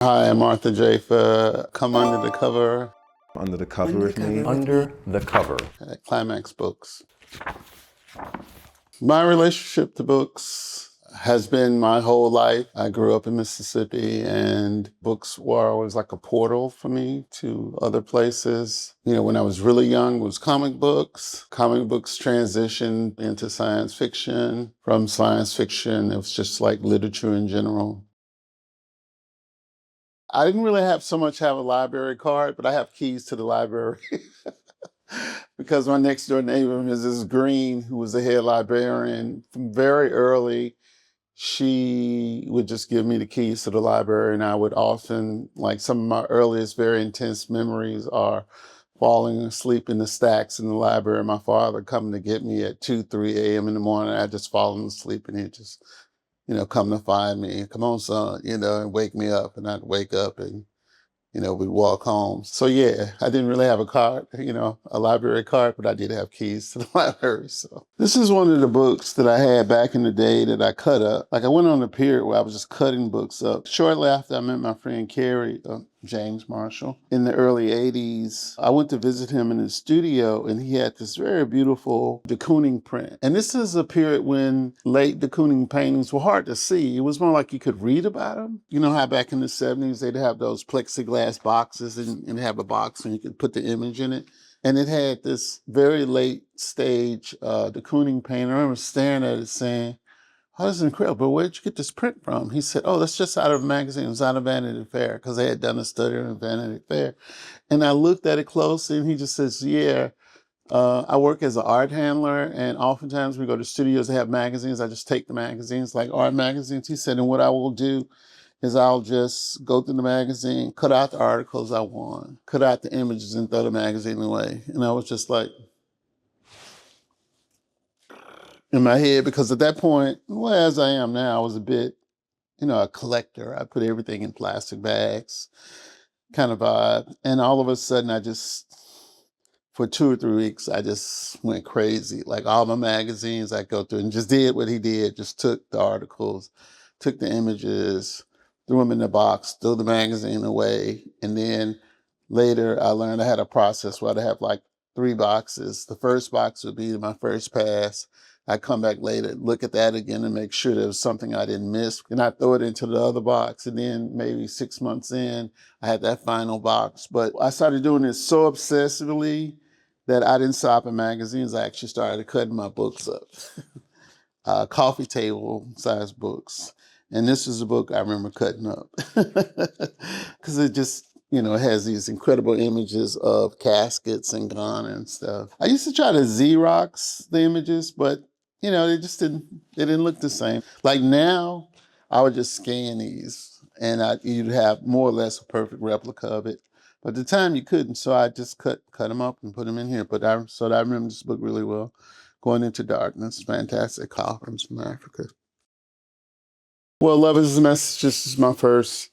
Hi, I'm Arthur Jafa. Come under the cover Under the cover with me. Under the cover. at Climax Books. My relationship to books has been my whole life. I grew up in Mississippi, and books were always like a portal for me to other places. You know, when I was really young, it was comic books. Comic books transitioned into science fiction. From science fiction, it was just like literature in general. I didn't really have a library card, but I have keys to the library. Because my next door neighbor, Mrs. Green, who was the head librarian, from very early, she would just give me the keys to the library, and I would often, like some of my earliest very intense memories are falling asleep in the stacks in the library, my father coming to get me at 2, 3 a.m. in the morning. I'd just fallen asleep, and he'd just, come to find me. Come on, son, and wake me up, and I'd wake up and we'd walk home. So yeah, I didn't really have a card, a library card, but I did have keys to the library. So this is one of the books that I had back in the day that I cut up. Like I went on a period where I was just cutting books up. Shortly after I met my friend Kerry James Marshall in the early 80s, I went to visit him in his studio, and he had this very beautiful de Kooning print. And this is a period when late de Kooning paintings were hard to see. It was more like you could read about them. You know how back in the 70s, they'd have those plexiglass boxes and have a box and you could put the image in it. And it had this very late stage de Kooning painting. I remember staring at it saying, "Oh, this is incredible, but where'd you get this print from?" He said, "Oh, that's just out of a magazine. It was out of Vanity Fair," because they had done a study on Vanity Fair. And I looked at it closely, and he just says, "Yeah, I work as an art handler, and oftentimes we go to studios that have magazines. I just take the magazines, like art magazines." He said, "And what I will do is I'll just go through the magazine, cut out the articles I want, cut out the images, and throw the magazine away." And I was just like, in my head, because at that point, well, as I am now, I was a bit, a collector. I put everything in plastic bags, kind of vibe. And all of a sudden, for 2 or 3 weeks, I just went crazy. Like all my magazines I go through and just did what he did, just took the articles, took the images, threw them in the box, threw the magazine away. And then later I learned I had a process where I'd have like 3 boxes. The first box would be my first pass. I'd come back later, look at that again and make sure there was something I didn't miss. And I'd throw it into the other box. And then maybe 6 months in, I had that final box. But I started doing this so obsessively that I didn't stop in magazines. I actually started cutting my books up. Coffee table size books. And this is a book I remember cutting up. Because it just, it has these incredible images of caskets and gun and stuff. I used to try to Xerox the images, but they didn't look the same. Like now, I would just scan these and you'd have more or less a perfect replica of it. But at the time you couldn't, so I just cut them up and put them in here. So I remember this book really well. Going Into Darkness, Fantastic Coffins from Africa. Well, Love is a Message. This is my first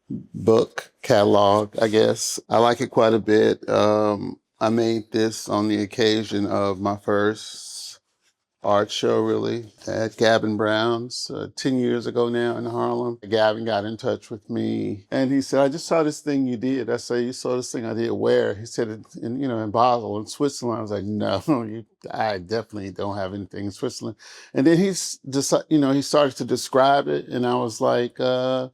book catalog, I guess. I like it quite a bit. I made this on the occasion of my first art show, really, at Gavin Brown's 10 years ago now in Harlem. Gavin got in touch with me, and he said, "I just saw this thing you did." I said, "You saw this thing I did where?" He said, in Basel, in Switzerland." I was like, "No, I definitely don't have anything in Switzerland." And then he started to describe it, and I was like, "Oh,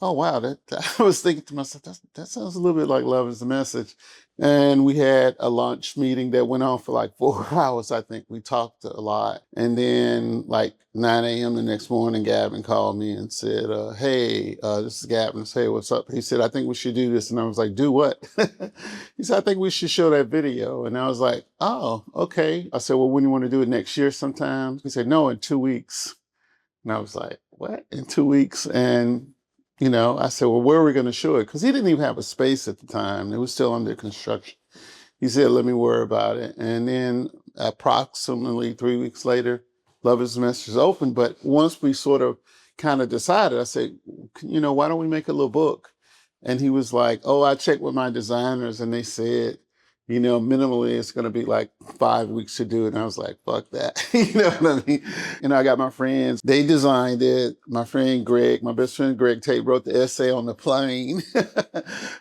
wow." I was thinking to myself, that sounds a little bit like Love is the Message. And we had a lunch meeting that went on for like 4 hours, I think. We talked a lot. And then like 9 a.m. the next morning, Gavin called me and said, "Hey, this is Gavin." I said, "Hey, what's up?" He said, "I think we should do this." And I was like, "Do what?" He said, "I think we should show that video." And I was like, "Oh, okay." I said, "Well, when do you want to do it, next year sometime?" He said, "No, in 2 weeks." And I was like, "What? In 2 weeks?" And I said, "Well, where are we going to show it?" Because he didn't even have a space at the time. It was still under construction. He said, "Let me worry about it." And then approximately 3 weeks later, Love is the Message is open. But once we sort of kind of decided, I said, "Why don't we make a little book?" And he was like, "Oh, I checked with my designers and they said, minimally it's going to be like 5 weeks to do it. And I was like, fuck that. You know what I mean? I got my friends, they designed it. My friend Greg, my best friend Greg Tate wrote the essay on the plane.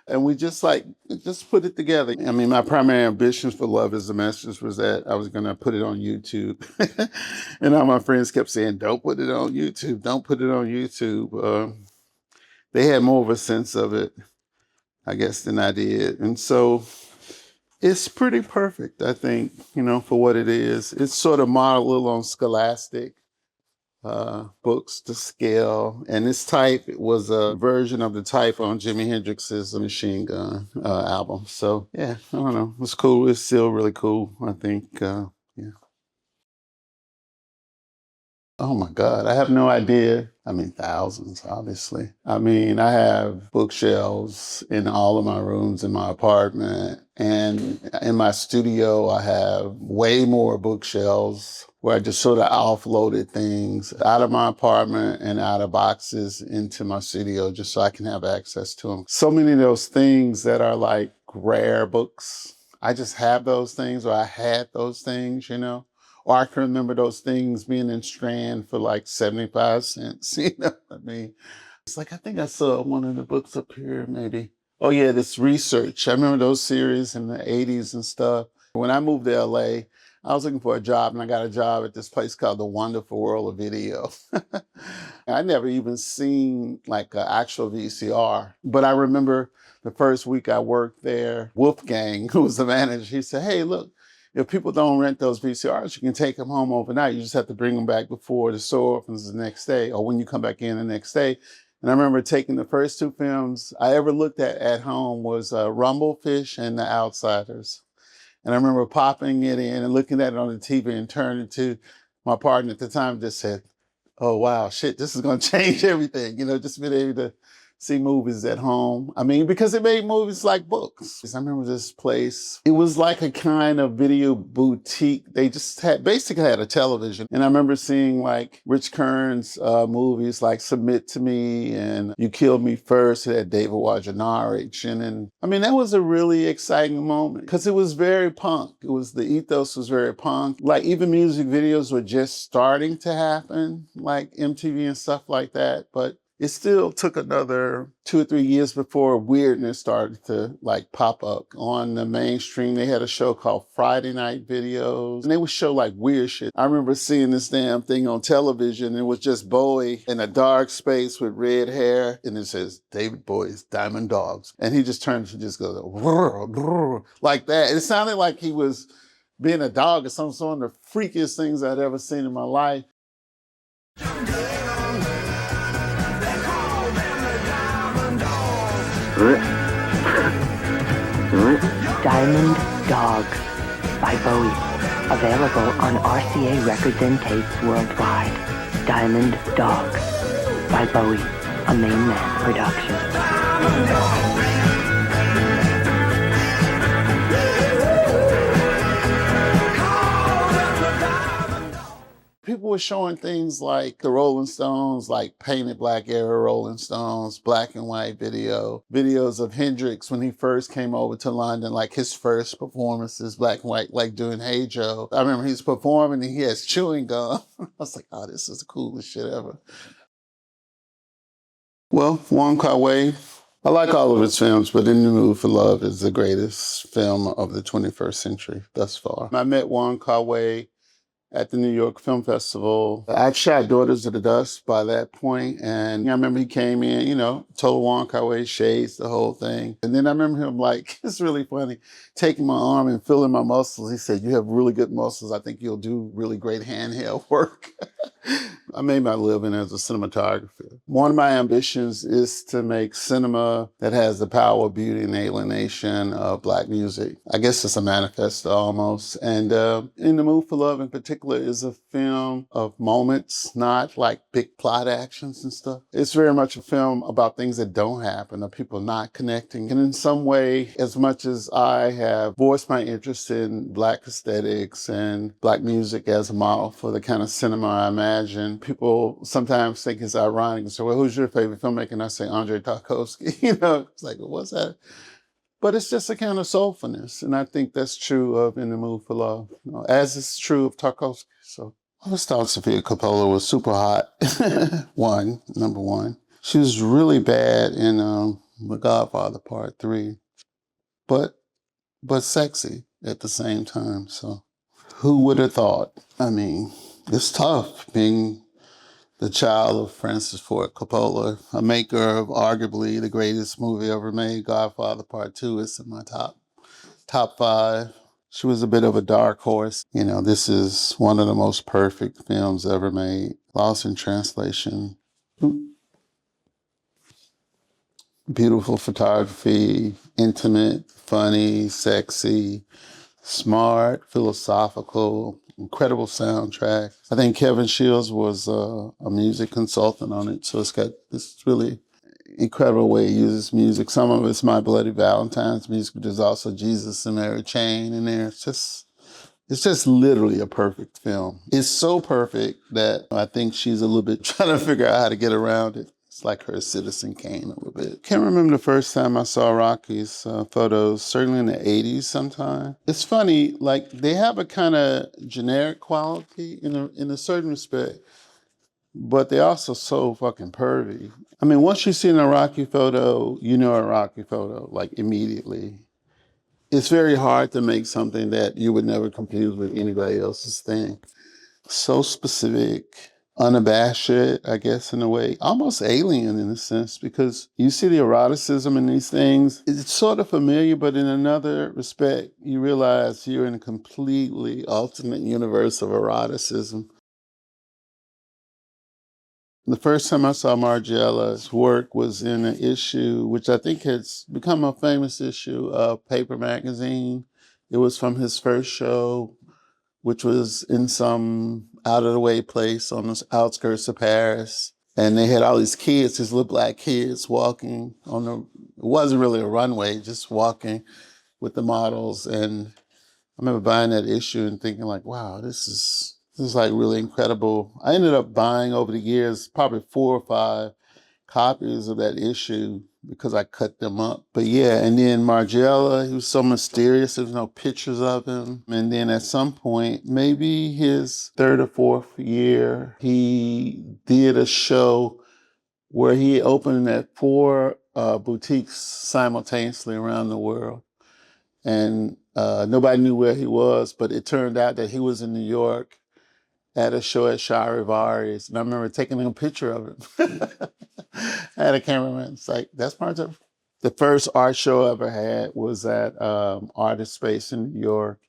And we just put it together. I mean, my primary ambitions for Love is the Message was that I was going to put it on YouTube. And all my friends kept saying, don't put it on YouTube. Don't put it on YouTube. They had more of a sense of it, I guess, than I did. And so it's pretty perfect, I think, for what it is. It's sort of modeled a little on Scholastic books to scale. And this type was a version of the type on Jimi Hendrix's Machine Gun album. So, yeah, I don't know. It's cool. It's still really cool, I think. Yeah. Oh my God, I have no idea. I mean, thousands, obviously. I mean, I have bookshelves in all of my rooms in my apartment. And in my studio, I have way more bookshelves where I just sort of offloaded things out of my apartment and out of boxes into my studio just so I can have access to them. So many of those things that are like rare books, I just have those things, or I had those things, Or I can remember those things being in Strand for like 75 cents, what I mean? It's like, I think I saw one of the books up here, maybe. Oh yeah, this Research. I remember those series in the 80s and stuff. When I moved to LA, I was looking for a job, and I got a job at this place called The Wonderful World of Video. I never even seen like an actual VCR, but I remember the first week I worked there, Wolfgang, who was the manager, he said, hey, look, if people don't rent those VCRs, you can take them home overnight. You just have to bring them back before the store opens the next day, or when you come back in the next day. And I remember taking the first two films I ever looked at home was Rumblefish and The Outsiders. And I remember popping it in and looking at it on the TV and turning to my partner at the time, just said, oh, wow, shit, this is going to change everything. Just being able to see movies at home. I mean, because it made movies like books. I remember this place. It was like a kind of video boutique. They just basically had a television. And I remember seeing like Rich Kern's movies like Submit to Me and You Killed Me First. It had David Wojnarowicz. And I mean, that was a really exciting moment because it was very punk. The ethos was very punk. Like even music videos were just starting to happen, like MTV and stuff like that. But it still took another 2 or 3 years before weirdness started to like pop up on the mainstream. They had a show called Friday Night Videos, and they would show like weird shit. I remember seeing this damn thing on television. It was just Bowie in a dark space with red hair, and it says David Bowie's Diamond Dogs, and he just turns and just goes "Whirr, whirr," like that. It sounded like he was being a dog or some sort of the freakiest things I'd ever seen in my life. Diamond Dogs by Bowie. Available on RCA Records and Tapes worldwide. Diamond Dogs by Bowie. A Main Man production. People were showing things like the Rolling Stones, like painted black era Rolling Stones, black and white videos of Hendrix when he first came over to London, like his first performances, black and white, like doing Hey Joe. I remember he's performing and he has chewing gum. I was like, oh, this is the coolest shit ever. Well, Wong Kar-wai, I like all of his films, but In the Mood for Love is the greatest film of the 21st century thus far. I met Wong Kar-wai at the New York Film Festival. I'd shot Daughters of the Dust by that point, and I remember he came in, told Wong Kar-wai, shades, the whole thing. And then I remember him like, it's really funny, taking my arm and feeling my muscles. He said, you have really good muscles. I think you'll do really great handheld work. I made my living as a cinematographer. One of my ambitions is to make cinema that has the power, beauty, and alienation of Black music. I guess it's a manifesto almost. And In the Mood for Love in particular is a film of moments, not like big plot actions and stuff. It's very much a film about things that don't happen, of people not connecting. And in some way, as much as I have voiced my interest in Black aesthetics and Black music as a model for the kind of cinema I imagine, people sometimes think it's ironic and say, well, who's your favorite filmmaker? And I say, Andre Tarkovsky. It's like, well, what's that? But it's just a kind of soulfulness. And I think that's true of In the Mood for Love, as it's true of Tarkovsky. So I always thought Sofia Coppola was super hot. Number one. She was really bad in The Godfather Part 3, but sexy at the same time. So who would have thought? I mean, it's tough being the child of Francis Ford Coppola, a maker of arguably the greatest movie ever made, Godfather Part 2. It's in my top five. She was a bit of a dark horse. This is one of the most perfect films ever made. Lost in Translation. Beautiful photography, intimate, funny, sexy, smart, philosophical, incredible soundtrack. I think Kevin Shields was a music consultant on it, so it's got this really incredible way he uses music. Some of it's My Bloody Valentine's music, but there's also Jesus and Mary Chain in there. It's just literally a perfect film. It's so perfect that I think she's a little bit trying to figure out how to get around it. It's like her Citizen Kane a little bit. Can't remember the first time I saw Rocky's photos, certainly in the 80s sometime. It's funny, like they have a kind of generic quality in a certain respect, but they're also so fucking pervy. I mean, once you see a Rocky photo, you know a Rocky photo, like immediately. It's very hard to make something that you would never confuse with anybody else's thing. So specific, unabashed, I guess, in a way, almost alien in a sense, because you see the eroticism in these things. It's sort of familiar, but in another respect, you realize you're in a completely alternate universe of eroticism. The first time I saw Margiela's work was in an issue, which I think has become a famous issue of Paper Magazine. It was from his first show, which was in some out-of-the-way place on the outskirts of Paris. And they had all these kids, these little black kids walking it wasn't really a runway, just walking with the models. And I remember buying that issue and thinking like, wow, this is like really incredible. I ended up buying over the years probably 4 or 5 copies of that issue because I cut them up. But yeah, and then Margiela, he was so mysterious. There's no pictures of him. And then at some point, maybe his 3rd or 4th year, he did a show where he opened at 4 boutiques simultaneously around the world. And nobody knew where he was, but it turned out that he was in New York at a show at Charivaris. And I remember taking a picture of him. I had a cameraman. It's like, that's Martin. The first art show I ever had was at Artist Space in New York.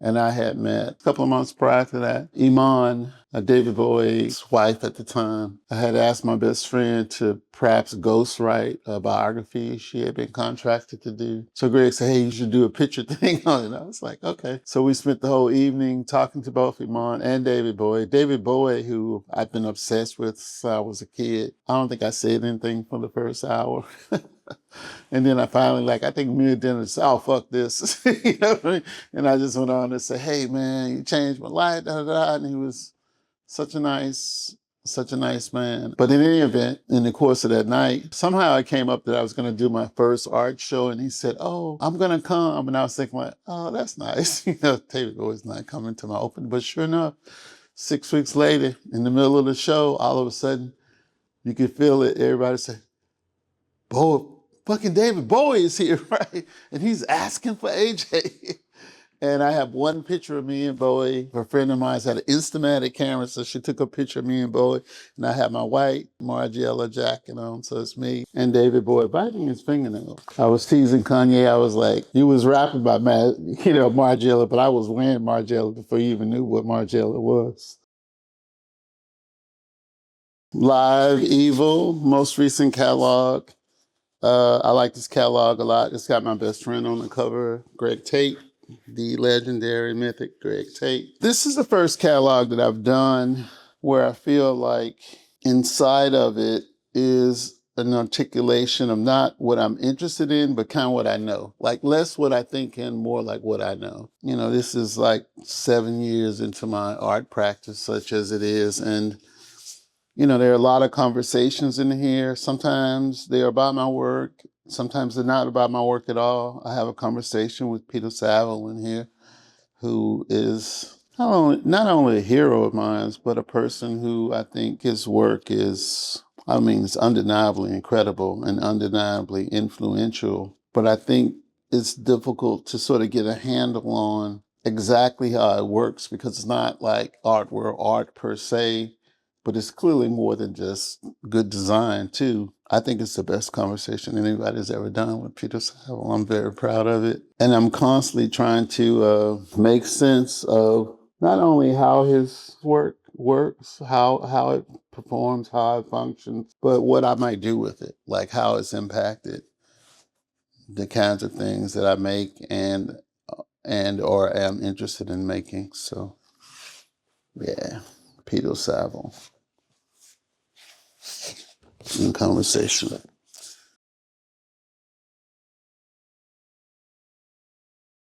And I had met a couple of months prior to that, Iman, David Bowie's wife at the time. I had asked my best friend to perhaps ghostwrite a biography she had been contracted to do. So Greg said, hey, you should do a picture thing on it. I was like, okay. So we spent the whole evening talking to both Iman and David Bowie. David Bowie, who I've been obsessed with since I was a kid. I don't think I said anything for the first hour. And then I finally, I think mid-dinner said, oh, fuck this. You know what I mean? And I just went on to say, hey, man, you changed my life, da, da, da. And he was such a nice man. But in any event, in the course of that night, somehow it came up that I was going to do my first art show. And he said, oh, I'm going to come. And I was thinking, oh, that's nice. David Bowie's not coming to my open. But sure enough, 6 weeks later, in the middle of the show, all of a sudden, you could feel it. Everybody say, fucking David Bowie is here, right? And he's asking for AJ. And I have one picture of me and Bowie. A friend of mine had an Instamatic camera, so she took a picture of me and Bowie. And I have my white Margiela jacket on, so it's me and David Bowie biting his fingernails. I was teasing Kanye. I was like, he was rapping about Margiela, but I was wearing Margiela before you even knew what Margiela was. Live Evil, most recent catalog. I like this catalog a lot. It's got my best friend on the cover, Greg Tate, the legendary mythic Greg Tate. This is the first catalog that I've done where I feel like inside of it is an articulation of not what I'm interested in, but kind of what I know. Like less what I think and more like what I know. This is like 7 years into my art practice, such as it is. And There are a lot of conversations in here. Sometimes they're about my work. Sometimes they're not about my work at all. I have a conversation with Peter Saville in here, who is not only a hero of mine, but a person who I think his work is, it's undeniably incredible and undeniably influential. But I think it's difficult to sort of get a handle on exactly how it works, because it's not like art were art per se, but it's clearly more than just good design too. I think it's the best conversation anybody's ever done with Peter Saville. I'm very proud of it. And I'm constantly trying to make sense of not only how his work works, how it performs, how it functions, but what I might do with it, like how it's impacted the kinds of things that I make and or am interested in making. So yeah, Peter Saville in conversation.